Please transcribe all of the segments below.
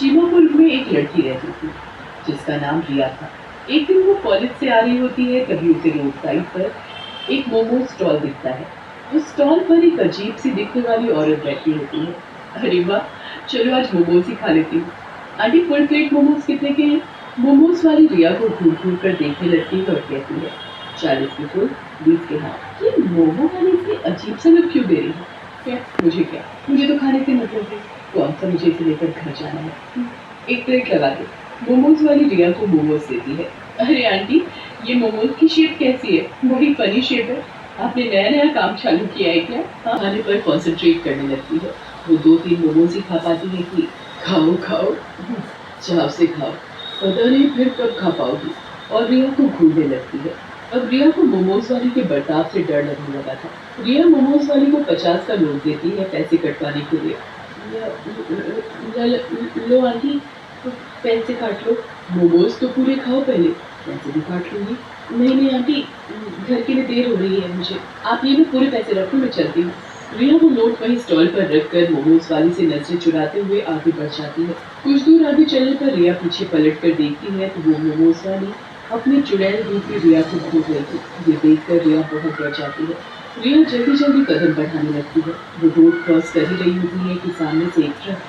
चीमापुर में एक लड़की रहती थी जिसका नाम रिया था। एक दिन वो कॉलेज से आ रही होती है, तभी उसे रोड साइड पर एक मोमो स्टॉल दिखता है। उस स्टॉल पर एक अजीब सी दिखने वाली औरत बैठी होती है। अरे वाह, चलो आज मोमोज ही खा लेती हूँ। आंटी, फुल प्लेट मोमोज कितने के हैं? मोमोज वाली रिया को घूर घूर कर देखने लगती है और कहती है, 40 के फुल, 20 के हाफ। ये मोमो वाली इतनी अजीब सा लुक क्यों दे रही है? क्या मुझे तो खाने से मतलब है। कौन सा मुझे इसे लेकर घर जाना है? एक प्लेट लगा दे। मोमोज वाली रिया को मोमोज देती है। अरे आंटी, ये मोमोज की शेप कैसी है? बड़ी फनी शेप है। आपने नया नया काम चालू किया है क्या? हाँ, खाने पर कॉन्सेंट्रेट करने लगती है। वो 2-3 मोमोज ही खा पाती है कि खाओ खाओ, चाव से खाओ, पता नहीं फिर कब खा पाओगी। और रिया को घूरने लगती है। अब रिया को मोमोज वाली के बर्ताव से डर लगने लगा था। रिया मोमोज वाली को 50 का नोट देती है पैसे कटवाने के लिए। लो आंटी, पैसे काट लो। मोमोज तो पूरे खाओ पहले, पैसे भी काट लूंगी। नहीं आंटी, घर के लिए देर हो रही है मुझे। आप ये पूरे पैसे रखो, मैं चलती हूँ। रिया वो नोट वहीं स्टॉल पर रखकर मोमोज वाली से नजरें चुराते हुए आगे बढ़ जाती है। कुछ दूर आगे चलने पर रिया पीछे पलट कर देखती है तो वो मोमोज वाली अपने चुड़ैल रूप में रिया को घूर रही थी। ये देखकर रिया बहुत डर जाती है। रिया जल्दी जल्दी कदम बढ़ाने लगती है। वो रोड क्रॉस कर ही रही होती है कि सामने से एक ट्रक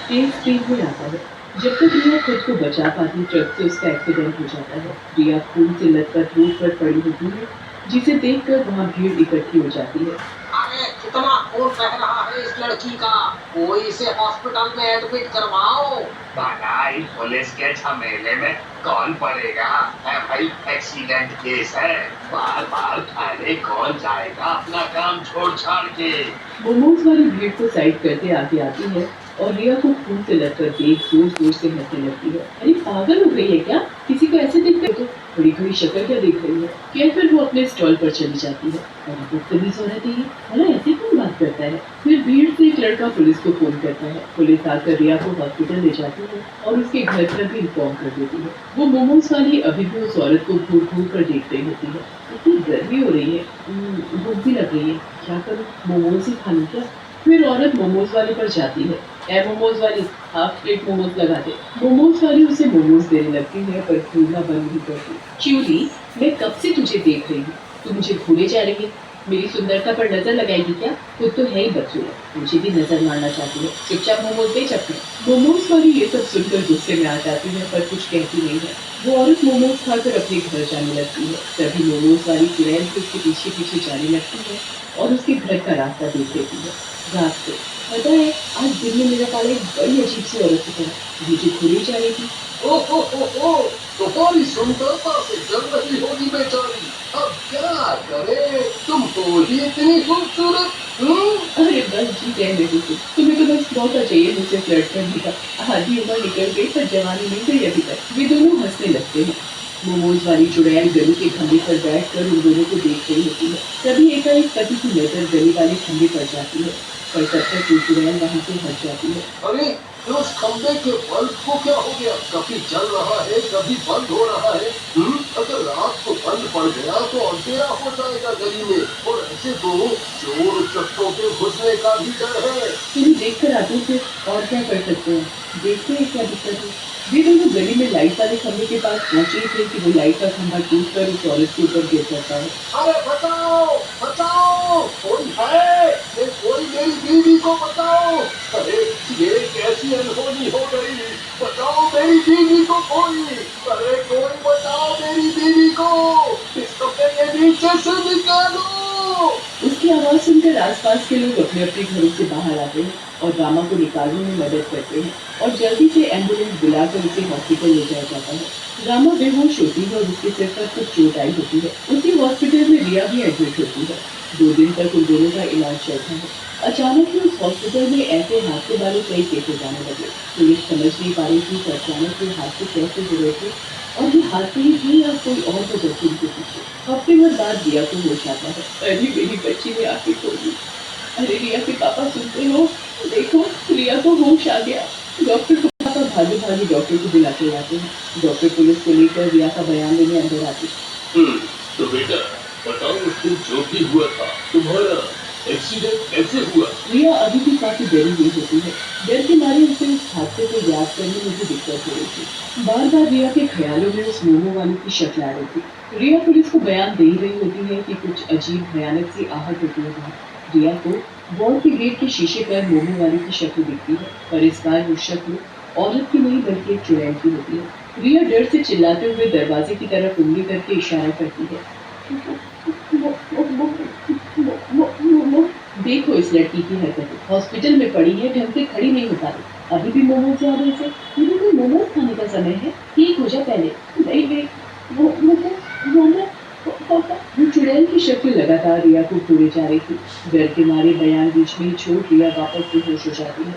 तेज स्पीड में आता है। जब तक रिया खुद को बचा पाती, ट्रक से उसका एक्सीडेंट हो जाता है। रिया खून से लथपथ रोड पर पड़ी होती है, जिसे देखकर वहाँ भीड़ इकट्ठी हो जाती है। अरे कितना खून बह रहा है इस लड़की का, कोई इसे हॉस्पिटल में एडमिट करवाओ। भाई, पुलिस के झमेले में कौन पड़ेगा? है भाई, एक्सीडेंट केस है, बार बार थाने कौन जाएगा अपना काम छोड़ छाड़ के। मोमोज वाली भीड़ को साइड करते आगे आती है और रिया को खून से लथपथ देख जोर जोर से हंसने लगती है। अरे पागल हो गई है क्या? किसी को ऐसे देखते हो तो बड़ी खड़ी शक्ल क्या देख रही है? क्या? फिर वो अपने स्टॉल पर चली जाती है। और बदतमीज औरत है ये, भला ऐसे कौन बात करता है? फिर भीड़ से एक लड़का पुलिस को फोन करता है। पुलिस आकर रिया को हॉस्पिटल ले जाती है और उसके घर पर भी इन्फॉर्म कर देती है। वो मोमोज वाली अभी भी उस औरत को घूर घूर कर देख रही होती है। इतनी गर्मी हो रही है, भूख भी लग रही है, क्या करूँ? मोमोज ही खा लूँ क्या? फिर औरत मोमोज वाली पर जाती है। ए मोमोज वाली, हाफ प्लेट मोमोज लगा दे। मोमोज वाली उसे मोमोज देने लगती है पर घूरना बंद नहीं करती। चूली, मैं कब से तुझे देख रही हूँ, तू मुझे घूरे जा रही है। मेरी सुंदरता पर नजर लगाएगी क्या? खुद तो है ही बदसूरत, मुझे भी नजर मारना चाहती है। चुपचाप मोमोज बेच अपने। मोमोज वाली ये सब सुनकर गुस्से में आ जाती है पर कुछ कहती नहीं है। वो औरत मोमोज खाकर अपने घर जाने लगती है। तभी मोमोज वाली चुड़ैल से उसके पीछे पीछे जाने लगती है और उसके घर का रास्ता देख लेती है। रात को पता है, आज दिन में मेरा पाला एक बड़ी अजीब सी औरत की तरह मुझे घुरी जा रही थी। ओ, तुम्हारी सुंदरता से जल रही होगी बेचारी, अब क्या करे, तुम तो ही इतनी खूबसूरत। अरे बस जी, रहने दो तुम्हें तो बस मौका चाहिए मुझसे फ्लर्ट करने का। आधी उम्र निकल गई पर जवानी नहीं गई अभी तक। वे दोनों हंसने लगते हैं। मोमोज वाली चुड़ैल गली के खंभे पर बैठकर उन दोनों को देख रही होती है। तभी एकाएक पति की नजर गली वाले खंभे पर जाती है पर तब तक वो चुड़ैल वहाँ से हट जाती है। अरे उस खंबे के बल्ब को क्या हो गया? कभी चल रहा है, कभी बंद हो रहा है। अगर रात को बंद पड़ गया तो अंधेरा हो जाएगा गली में, और ऐसे तो चोर चक्कों के घुसने का भी डर है। तुम देख कर आते थे और क्या कर सकते हैं, देखते हैं क्या दिक्कत है। वे दोनों गली में लाइट वाले खंभे के पास पहुंचे थे कि वो लाइट का खंभा टूट कर उस औरत के ऊपर गिर जाता है। अरे बचाओ बचाओ, कोई है? कोई मेरी बीवी को बचाओ। अरे ये कैसी अनहोनी हो गई, बचाओ मेरी बीवी को कोई। अरे कोई बचाओ मेरी बीवी को, इसको मेरे नीचे से निकालो। उसकी आवाज सुनकर आसपास के लोग अपने अपने घरों से बाहर आते हैं और रामा को निकालने में मदद करते हैं और जल्दी से एम्बुलेंस बुलाकर उसे हॉस्पिटल ले जाया जाता है। रामा बेहोश होती है और उसके सिर पर कुछ चोट आई होती है। उसी हॉस्पिटल में रिया भी एडमिट होती है। 2 दिन तक उन दोनों का इलाज चलता है। अचानक ही उस हॉस्पिटल में ऐसे हादसे वाले कई केसेस आने लगे। पुलिस समझ नहीं पा रही थी कि अचानक ये हादसे कैसे जुड़े थे और ये हादसे ही थे या कोई और वजह थी इनके पीछे। हफ्ते भर बाद रिया को होश आता है। अरे मेरी बच्ची ने आके खो दी। अरे रिया के पापा सुनते हो, देखो रिया को होश आ गया। डॉक्टर को पापा भागे भागे डॉक्टर को बुलाते जाते हैं। डॉक्टर पुलिस को लेकर रिया का बयान लेने अंदर आते। तो बेटा बताओ, तुम जो भी हुआ था तुम्हारा एक्सीडेंट कैसे हुआ? रिया अभी भी काफी डरी हुई होती है। डर के मारे उसे उस हादसे को याद करने में भी दिक्कत हो रही थी। बार बार रिया के ख्यालों में उस मोमो वाले की शक्ल आ रही थी। रिया पुलिस को बयान दे ही रही होती है कि कुछ अजीब भयानक सी आहट होती है वहाँ। रिया को वॉल के गेट के शीशे पर मोमो वाले की शक्ल दिखती है, पर इस बार वो शक्ल औरत की नहीं बल्कि एक चुड़ैल की होती है। रिया डर से चिल्लाते हुए दरवाजे की तरफ उंगली करके इशारा करती है। देखो इस लड़की की हरकतें, हॉस्पिटल में पड़ी है, ढंग से खड़ी नहीं हो पा रही, अभी भी मोमोज आ रहे थे। ये कोई मोमोज खाने का समय है, ठीक हो जा पहले। नहीं वो चुड़ैल की शक्ल लगातार रिया को घूरे जा रही थी। डर के मारे बयान बीच में ही छोड़ रिया वापस बेहोश हो जाती है।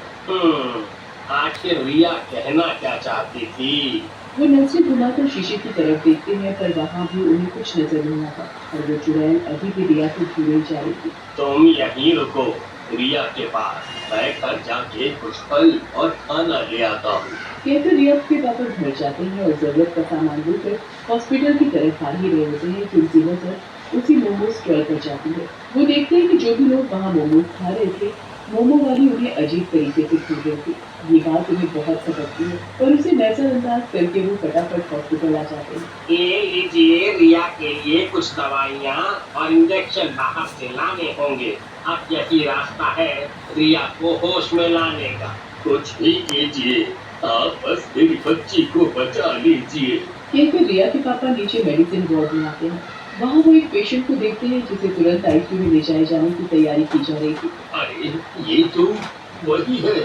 आखिर रिया कहना क्या चाहती थी? वो नजरें घुमाकर शीशे की तरफ देखते हैं, पर वहाँ भी उन्हें कुछ नजर नहीं आता और वो चुड़ैल अभी भी रिया को घूरे जा रही थी। तुम यहीं रुको, रिया के पास मैं घर जाके कुछ फल और खाना ले आता हूँ। कहकर रिया के पापा घर जाते हैं और जरूरत का सामान लेकर हॉस्पिटल की तरफ आ ही रहे होते हैं कि उनकी नजर उसी मोमोज स्टॉल पर जाती है। वो देखते हैं कि जो भी लोग वहाँ मोमोज खा रहे थे, मोमो वाली उन्हें अजीब तरीके से घूर रही थी। ये बात उन्हें बहुत खटकती है और उसे नजरअंदाज करके वो फटाफट हॉस्पिटल आ जाते हैं। ये लीजिए रिया के लिए कुछ दवाइयाँ और इंजेक्शन बाहर से लाने होंगे। अब यही रास्ता है रिया को होश में लाने का। कुछ भी कीजिए, आप बस मेरी बच्ची को बचा लीजिए। कहकर रिया के पापा नीचे मेडिसिन वार्ड में आते हैं। वहाँ वो एक पेशेंट को देखते हैं जिसे तुरंत आईसीयू में ले जाए जाने की तैयारी की जा रही थी। अरे ये तो वही है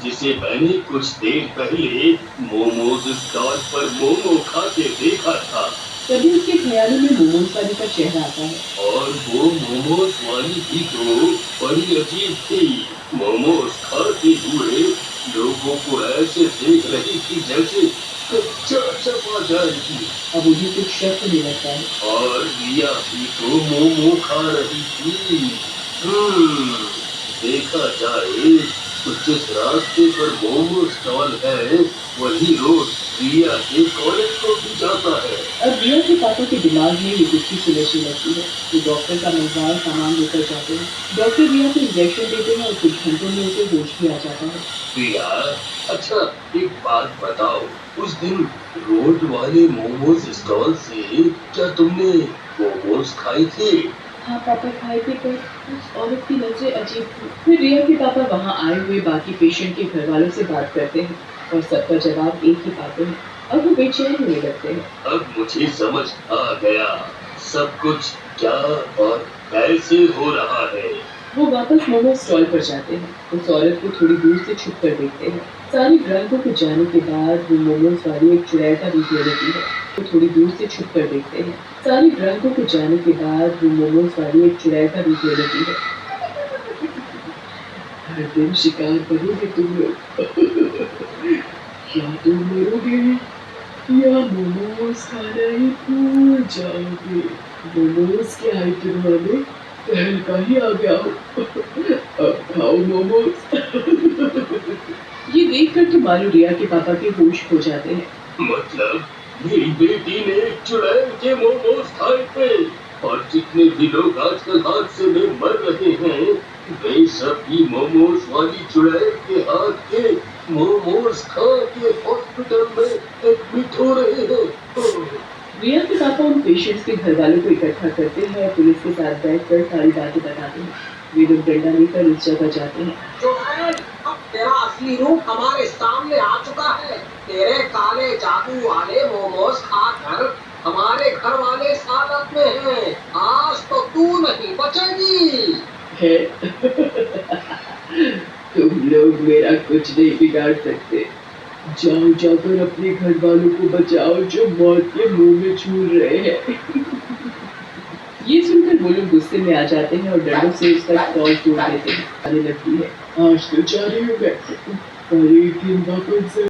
जिसे मैंने कुछ देर पहले मोमोज स्टॉल पर मोमो खाते देखा था। तभी उसके ख्यालों में मोमोज वाली का चेहरा आता है। और वो मोमोज वाली भी तो बड़ी अजीब थी। मोमोज खाते हुए लोगों को ऐसे देख रही थी जैसे कच्चा चबा जाएगी। अब उन्हें कुछ शक होने लगता है। और रिया भी तो मोमो खा रही थी। देखा जाए तो जिस रास्ते पर मोमो स्टॉल है वही रोड रिया के कॉलेज को भी जाता है। अब रिया के पापा के दिमाग में ये गुत्थी सुलझने लगती है। वो डॉक्टर का मजेदार सामान लेकर जाते हैं। डॉक्टर रिया को इंजेक्शन देते हैं और कुछ घंटों में उसे होश भी आ जाता है। रिया, अच्छा एक बात बताओ, उस दिन रोड वाले मोमोज स्टॉल से क्या तुमने मोमोज खाए थे? हाँ पापा खाए थे, पर उस औरत की नजरें अजीब थी। फिर रिया के पापा वहाँ आए हुए बाकी पेशेंट के घर वालों से बात करते हैं और सबका जवाब एक ही पाते हैं। अब वो बेचैन होने लगते हैं। अब मुझे समझ आ गया सब कुछ क्या और कैसे हो रहा है। वो वापस मोमो स्टॉल पर जाते हैं। उस औरत को थोड़ी दूर से छुप कर देखते हैं। सारी ग्राहकों को जाने के बाद वो मोमोज वाली एक चुड़ैल का रूप ले लेती है। वो थोड़ी दूर से छुप कर देखते हैं। सारी ग्राहकों को जाने के बाद वो मोमोज वाली एक चुड़ैल का रूप ले लेती है। हर दिन शिकार करोगे तुम लोग। क्या तुम मरोगे या मोमोज खाना ही भूल जाओगे? मोमोज के आइटम वाले पहल का ही आ गया हो। अब खाओ मोमोज। ये देखकर तो मालू रिया के पापा के होश खो जाते हैं। मतलब मेरी बेटी ने चुड़ैल के मोमोज खाए थे और जितने भी लोग आजकल हादसे में मर रहे हैं वे सब भी मोमोज वाली चुड़ैल के हाथ के मोमोज खा के हॉस्पिटल में एडमिट हो रहे हैं। रिया के पापा उन पेशेंट्स के घर वालों को इकट्ठा करते हैं और पुलिस के साथ बैठकर सारी बातें बताते हैं। वे लोग डंडा लेकर उस जगह जाते हैं। चुड़ैल, अब तेरा असली रूप हमारे सामने आ चुका है। तेरे काले जादू वाले मोमोज खाकर हमारे घर वाले हालत में हैं। आज तो तू नहीं बचेगी। है तुम लोग मेरा कुछ नहीं बिगाड़ सकते। जाओ जाकर अपने घर वालों को बचाओ जो मौत के मुंह में झूल रहे हैं। ये सुनकर वो लोग गुस्से में आ जाते हैं और डंडों से उसका स्टॉल तोड़ देते हैं। आने लगती है, आज तो जा रही हूँ मैं, और एक दिन वापस